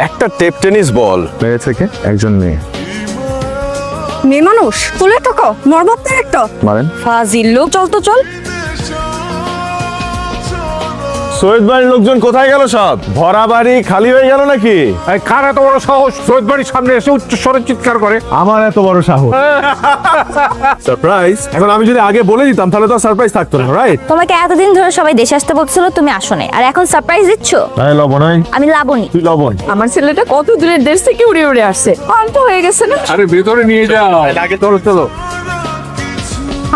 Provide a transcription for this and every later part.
একটা tape tennis ball মেয়ে থেকে একজন মেয়ে মেয়ে মানুষ তুলে টাকা মরবতের একটা মানেন ফাজিল লোক। চল তো চল। সৈয়দ বাড়ির লোকজন কোথায় গেল? সব ভরা বাড়ি খালি হয়ে গেল নাকি? কার এত বড় সাহস সৈয়দ বাড়ির সামনে এসে উচ্চ স্বরে চিৎকার করে? আমার এত বড় সাহস। সারপ্রাইজ? এখন আমি যদি আগে বলে দিতাম তাহলে তো সারপ্রাইজ থাকতো না, রাইট? তোমাকে এতদিন ধরে সবাই দেশে আসতে বলছিল, তুমি আসো নাই, আর এখন সারপ্রাইজ দিচ্ছ। তাই লবণ হয়? আমি লাবণী। তুই লবণ। আমার ছেলেটা কত দূরের দেশ থেকে উড়ে উড়ে আসছে, ক্লান্ত হয়ে গেছে না? আরে ভেতরে নিয়ে যাও। আগে চলো চলো।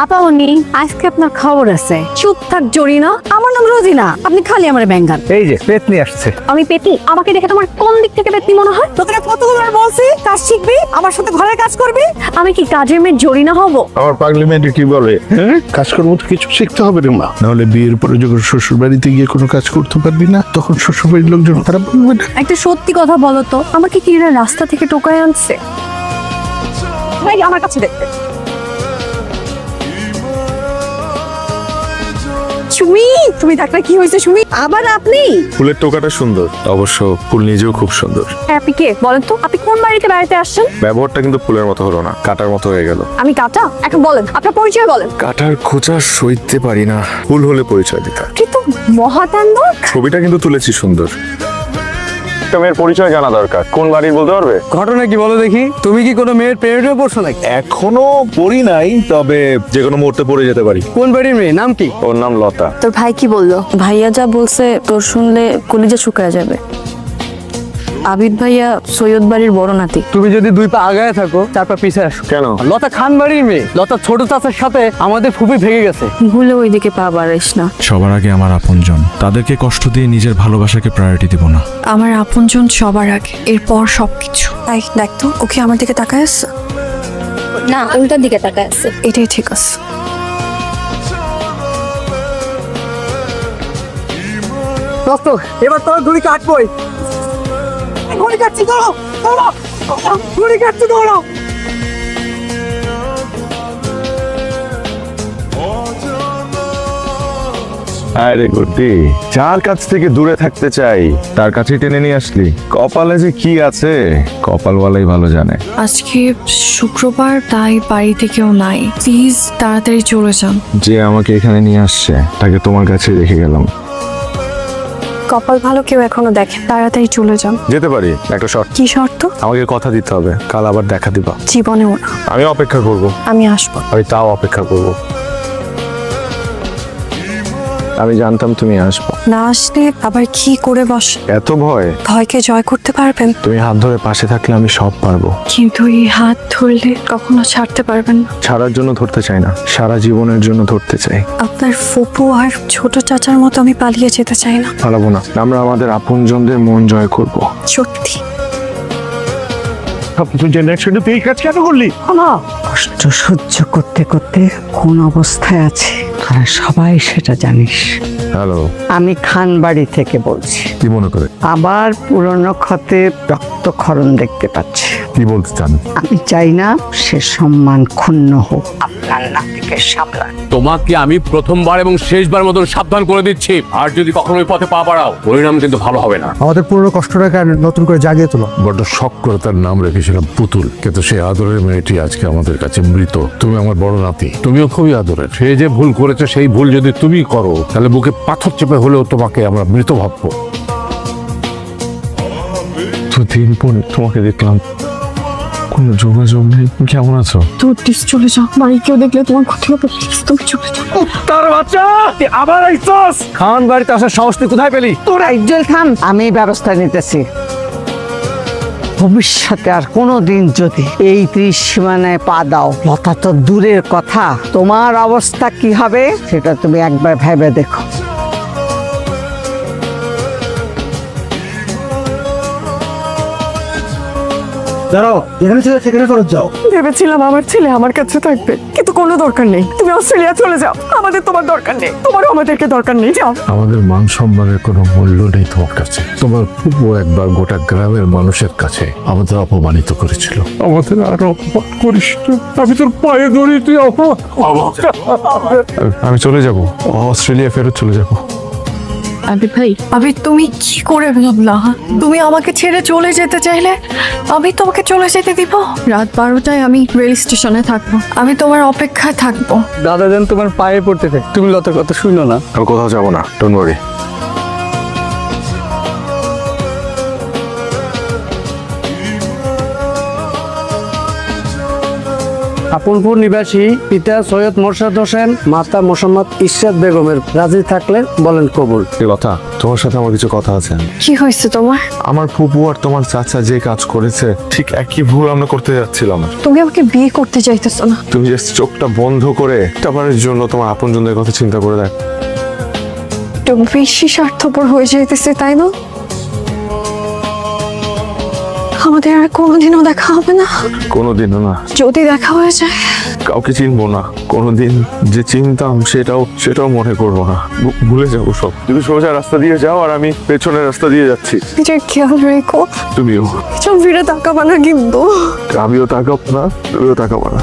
আপামনি, আজকে আপনার খবর আছে। চুপ থাক জরিনা, আমার নাম রোজিনা, আপনি খালি আমার ব্যাঙ্গান। এই যে পেতনি আসছে। আমি পেতনি? আমাকে দেখে তোমার কোন দিক থেকে পেতনি মনে হয়? তোকে কতবার বলছি কাজ শিখবি, আমার সাথে ঘরের কাজ করবি। আমি কি কাজের মেয়ে জরিনা হব? আমার পার্লামেন্টে কি বলে, কাজ করবো তো কিছু শিখতে হবে রে মা, নাহলে বিয়ের পরে যখন শ্বশুর বাড়িতে গিয়ে কোনো কাজ করতে পারবি না, তখন শ্বশুর বাড়ির লোকজন খারাপ বলবে না। একটা সত্যি কথা বলো তো, আমাকে কি এরা রাস্তা থেকে টোকায় আনছে? ভাই আমার কাছে দেখতে। সুমি, তুমি ডাক্তার কি হয়েছে সুমি? আবার আপনি? ফুলের টোকাটা সুন্দর, অবশ্য ফুল নিজেও খুব সুন্দর। আপনি কে বলেন তো? আপনি কোন বাড়িতে বেড়াতে আসছেন? ব্যবহারটা কিন্তু ফুলের মতো হলো না, কাটার মতো হয়ে গেল। আমি কাটা? এখন বলেন আপনার পরিচয় বলেন। কাটার খোঁচা সইতে পারি না, ফুল হলে পরিচয় দিতাম। কিন্তু মহাতান্ড। ছবিটা কিন্তু তুলেছি সুন্দর। একটা মেয়ের পরিচয় জানা দরকার, কোন বাড়ির বলতে পারবে? ঘটনা কি বলো দেখি? তুমি কি কোনো মেয়ের প্রেমে পড়ছো নাকি? এখনো পড়ি নাই, তবে যে কোনো মুহূর্তে পড়ে যেতে পারি। কোন বাড়ির মেয়ে, নাম কি? ওর নাম লতা। তোর ভাই কি বললো? ভাইয়া যা বলছে তোর শুনলে কলিজা শুকায় যাবে। আবিদ ভাইয়া সৈয়দ বাড়ির বড় নাতি। তুমি যদি 2 পা আগায় থাকো 4 পা পিছে আসো। কেন? লতা খান বাড়ির মেয়ে। লতা ছোট চাচার সাথে আমাদের ফুপি ভেঙে গেছে। ভুলে ওইদিকে পা বাড়াইস না। সবার আগে আমার আপনজন, তাদেরকে কষ্ট দিয়ে নিজের ভালোবাসাকে প্রায়োরিটি দিব না। আমার আপনজন সবার আগে, এরপর সবকিছু। তাই দেখ তো, ওকে আমার দিকে তাকায় আসছে? না, উল্টার দিকে তাকায় আছে। এটাই ঠিক আছে। দোস্ত, এবার তোর ঘুড়ি কাটবই। ঘুড়ি কাটছি, দৌড়ো দৌড়ো, ঘুড়ি কাটছি, দৌড়ো। আরে গুড্ডি, যার কাছ থেকে দূরে থাকতে চাই তার কাছে টেনে নিয়ে আসলি। কপালে যে কি আছে কপালওয়ালাই ভালো জানে। আজকে শুক্রবার, তাই বাড়িতে কেউ নাই। প্লিজ তাড়াতাড়ি চলে যান। যে আমাকে এখানে নিয়ে আসছে তাকে তোমার কাছে রেখে গেলাম। কপাল ভালো কেউ এখনো দেখে, তাড়াতাড়ি চলে যান। যেতে পারি? একটা শর্ত। কি শর্ত? আমাকে কথা দিতে হবে, কাল আবার দেখা দিবা। জীবনেও না। আমি অপেক্ষা করব। আমি আসবো। আমি তাও অপেক্ষা করব। আমি জানতাম তুমি আসবে। না আসলে আবার কি করে বস? এত ভয়? ভয়কে জয় করতে পারবেন? তুমি হাত ধরে পাশে থাকলে আমি সব পারবো। কিন্তু এই হাত ধরলে কখনো ছাড়তে পারবেন না। ছাড়ার জন্য ধরতে চাই না, সারা জীবনের জন্য ধরতে চাই। আপনার ফুপু আর ছোট চাচার মতো আমি পালিয়ে যেতে চাই না। পালাবো না, আমরা আমাদের আপনজনদের মন জয় করব। সত্যি। সবকিছু জেনে একসাথে তুই এই কাজ কেন করলি? কষ্ট সহ্য করতে করতে কোন অবস্থায় আছে আর সবাই সেটা জানিস। হ্যালো, আমি খান বাড়ি থেকে বলছি। কি মনে করে? আবার পুরনো ক্ষতে রক্তক্ষরণ দেখতে পাচ্ছি। কি বলতে চান? আমি চাই না সে সম্মান ক্ষুণ্ণ হোক। আপনার নাতিকে সামলান। তোমাকে আমি প্রথমবার এবং শেষবার মতন সাবধান করে দিচ্ছি, আর যদি কখনো ওই পথে পা বাড়াও পরিণাম কিন্তু ভালো হবে না। আমাদের পুরনো কষ্টটাকে নতুন করে জাগিয়ে তোলো। বড্ড শখ করে তার নাম রেখেছিলাম পুতুল, কিন্তু সেই আদরের মেয়েটি আজকে আমাদের কাছে মৃত। তুমি আমার বড় নাতি, তুমিও খুবই আদরের। সে যে ভুল করেছে সেই ভুল যদি তুমি করো তাহলে বুকে পাথর চেপে হলেও তোমাকে আমরা মৃত ভাববো। দুদিন পরে তোমাকে দেখলাম, কোনো যোগাযোগ নেই। কেমন আছো? তোর প্লিজ চলে যাও, বাড়ি কেউ দেখলে তোমার ক্ষতি হবে। প্লিজ তুমি চলে যাও। তার বাচ্চা, তুই আবার আইছস? খান বাড়িতে আসার সাহস তুই কোথায় পেলি? তোরা ইজ্জল খান, আমি ব্যবস্থা নিতেছি। ভবিষ্যতে আর কোনোদিন যদি এই ত্রিসীমানায় পা দাও, লতা তো দূরের কথা, তোমার অবস্থা কি হবে সেটা তুমি একবার ভেবে দেখো। দাঁড়াও, এখানে ছেলে সেখানে ফেরত যাও। ভেবেছিলাম আমার ছেলে আমার কাছে থাকবে, কিন্তু কোনো দরকার নেই। তুমি অস্ট্রেলিয়া চলে যাও, আমাদের তোমার দরকার নেই, তোমারও আমাদেরকে দরকার নেই। যাও। আমাদের মান সম্মানের কোনো মূল্য নেই তোমার কাছে। তোমার ফুপু একবার গোটা গ্রামের মানুষের কাছে আমাদের অপমানিত করেছিল। আমাদের আর অপমান করিস না, আমি তোর পায়ে ধরি, তুই অপমান। আমি চলে যাব, অস্ট্রেলিয়া ফেরত চলে যাব। আবিদ ভাই, আবির তুমি কি করে ভাবলা? তুমি আমাকে ছেড়ে চলে যেতে চাইলে আমি তোমাকে চলে যেতে দিব? রাত 12টায় আমি রেল স্টেশনে থাকবো, আমি তোমার অপেক্ষায় থাকবো। দাদা যেন তোমার পায়ে পড়তেছে, তুমি লতার কথা শুনো না। আমি কোথাও যাবো না, ডোন্ট ওয়ারি। আপনপুর নিবাসী পিতা সৈয়দ মোরশাদ হোসেন, মাতা মোসাম্মদ ইশরাত বেগমের রাজি থাকলে বলেন কবুল। লতা, তোমার সাথে আমার কিছু কথা আছে। কি হয়েছে তোমার? আমার ফুপু আর তোমার চাচা যে কাজ করেছে ঠিক একই ভুল আমরা করতে যাচ্ছিলাম। তুমি আমাকে বিয়ে করতে চাইতেছো না? তুমি জাস্ট চোখটা বন্ধ করে একটা বারের জন্য তোমার আপনজনদের কথা চিন্তা করে দেখ। একটু বেশি স্বার্থপর হয়ে যাইতেছে, তাই না? আমাদের আর কোনোদিনও দেখা হবে না। কোনোদিনও না। যদি দেখা হয়ে যায়, কাউকে চিনবো না কোনোদিন, যে চিনতাম সেটাও মনে করবো না, ভুলে যাবো সব। তুমি সোজা রাস্তা দিয়ে যাও আর আমি পেছনের রাস্তা দিয়ে যাচ্ছি। নিজের খেয়াল রেখো। তুমিও। কিছু ফিরে তাকাবা না কিন্তু। আমিও তাকাবো না, তুমিও তাকাবো না।